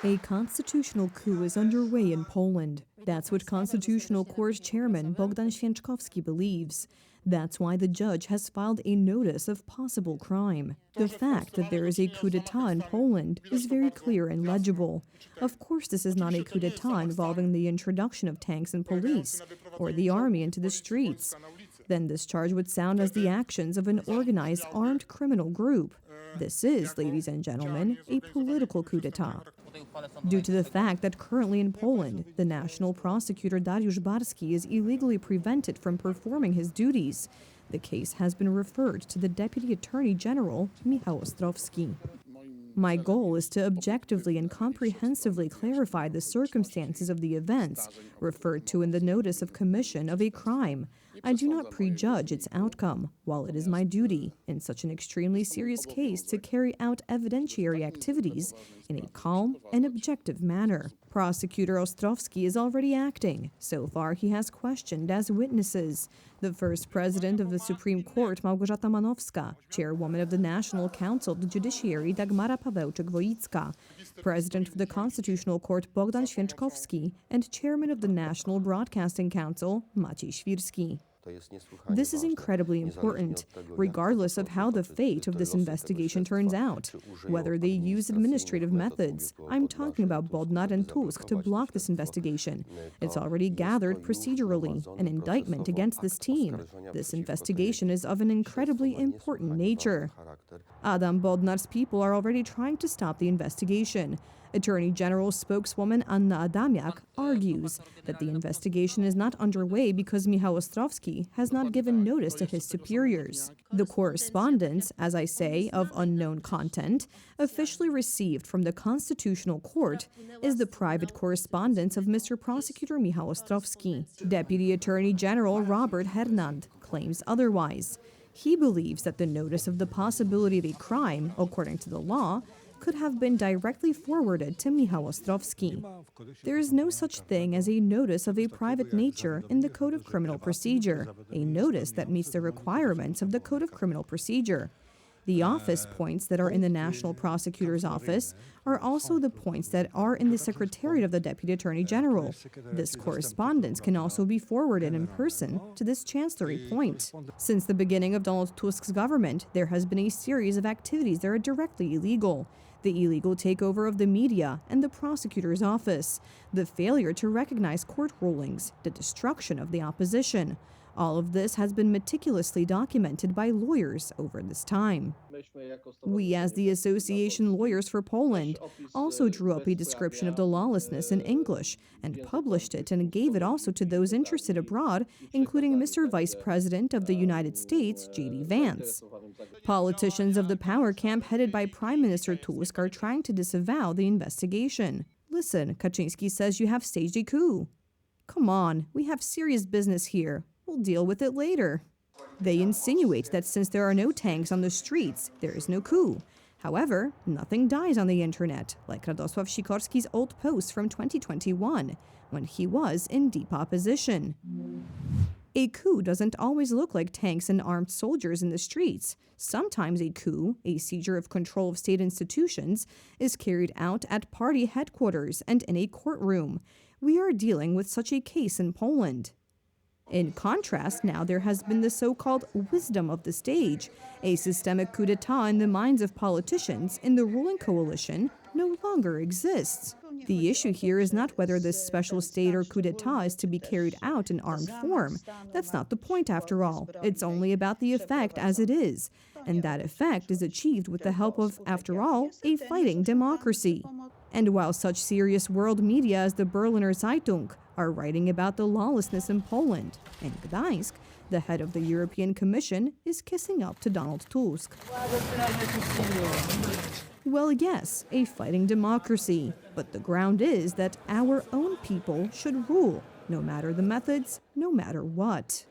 A constitutional coup is underway in Poland. That's what Constitutional Court Chairman Bogdan Święczkowski believes. That's why the judge has filed a notice of possible crime. The fact that there is a coup d'etat in Poland is very clear and legible. Of course, this is not a coup d'etat involving the introduction of tanks and police, or the army into the streets. Then this charge would sound as the actions of an organized armed criminal group. This is, ladies and gentlemen, a political coup d'etat. Due to the fact that currently in Poland, the national prosecutor Dariusz Barski is illegally prevented from performing his duties, the case has been referred to the Deputy Attorney General, Michał Ostrowski. My goal is to objectively and comprehensively clarify the circumstances of the events referred to in the notice of commission of a crime. I do not prejudge its outcome, while it is my duty, in such an extremely serious case, to carry out evidentiary activities in a calm and objective manner. Prosecutor Ostrowski is already acting. So far, he has questioned as witnesses the first president of the Supreme Court, Małgorzata Manowska, chairwoman of the National Council of the Judiciary, Dagmara Pawełczyk-Wojicka, president of the Constitutional Court, Bogdan Święczkowski, and chairman of the National Broadcasting Council, Maciej Świrski. This is incredibly important, regardless of how the fate of this investigation turns out, whether they use administrative methods. I'm talking about Bodnar and Tusk to block this investigation. It's already gathered procedurally an indictment against this team. This investigation is of an incredibly important nature. Adam Bodnar's people are already trying to stop the investigation. Attorney General spokeswoman Anna Adamiak argues that the investigation is not underway because Michał Ostrowski has not given notice to his superiors. The correspondence, as I say, of unknown content, officially received from the Constitutional Court is the private correspondence of Mr. Prosecutor Michał Ostrowski. Deputy Attorney General Robert Hernand claims otherwise. He believes that the notice of the possibility of a crime, according to the law, could have been directly forwarded to Michał Ostrowski. There is no such thing as a notice of a private nature in the Code of Criminal Procedure, a notice that meets the requirements of the Code of Criminal Procedure. The office points that are in the National Prosecutor's Office are also the points that are in the Secretariat of the Deputy Attorney General. This correspondence can also be forwarded in person to this Chancellery point. Since the beginning of Donald Tusk's government, there has been a series of activities that are directly illegal. The illegal takeover of the media and the prosecutor's office, the failure to recognize court rulings, the destruction of the opposition. All of this has been meticulously documented by lawyers over this time. We, as the Association Lawyers for Poland, also drew up a description of the lawlessness in English and published it and gave it also to those interested abroad, including Mr. Vice President of the United States, J.D. Vance. Politicians of the power camp headed by Prime Minister Tusk are trying to disavow the investigation. Listen, Kaczynski says you have staged a coup. Come on, we have serious business here. We'll deal with it later. They insinuate that since there are no tanks on the streets, there is no coup. However, nothing dies on the internet, like Radosław Sikorski's old post from 2021, when he was in deep opposition. A coup doesn't always look like tanks and armed soldiers in the streets. Sometimes a coup, a seizure of control of state institutions, is carried out at party headquarters and in a courtroom. We are dealing with such a case in Poland. In contrast, now there has been the so-called wisdom of the stage. A systemic coup d'etat in the minds of politicians in the ruling coalition no longer exists. The issue here is not whether this special state or coup d'etat is to be carried out in armed form. That's not the point after all. It's only about the effect as it is. And that effect is achieved with the help of, after all, a fighting democracy. And while such serious world media as the Berliner Zeitung are writing about the lawlessness in Poland, in Gdańsk, the head of the European Commission is kissing up to Donald Tusk. Well, yes, a fighting democracy, but the ground is that our own people should rule, no matter the methods, no matter what.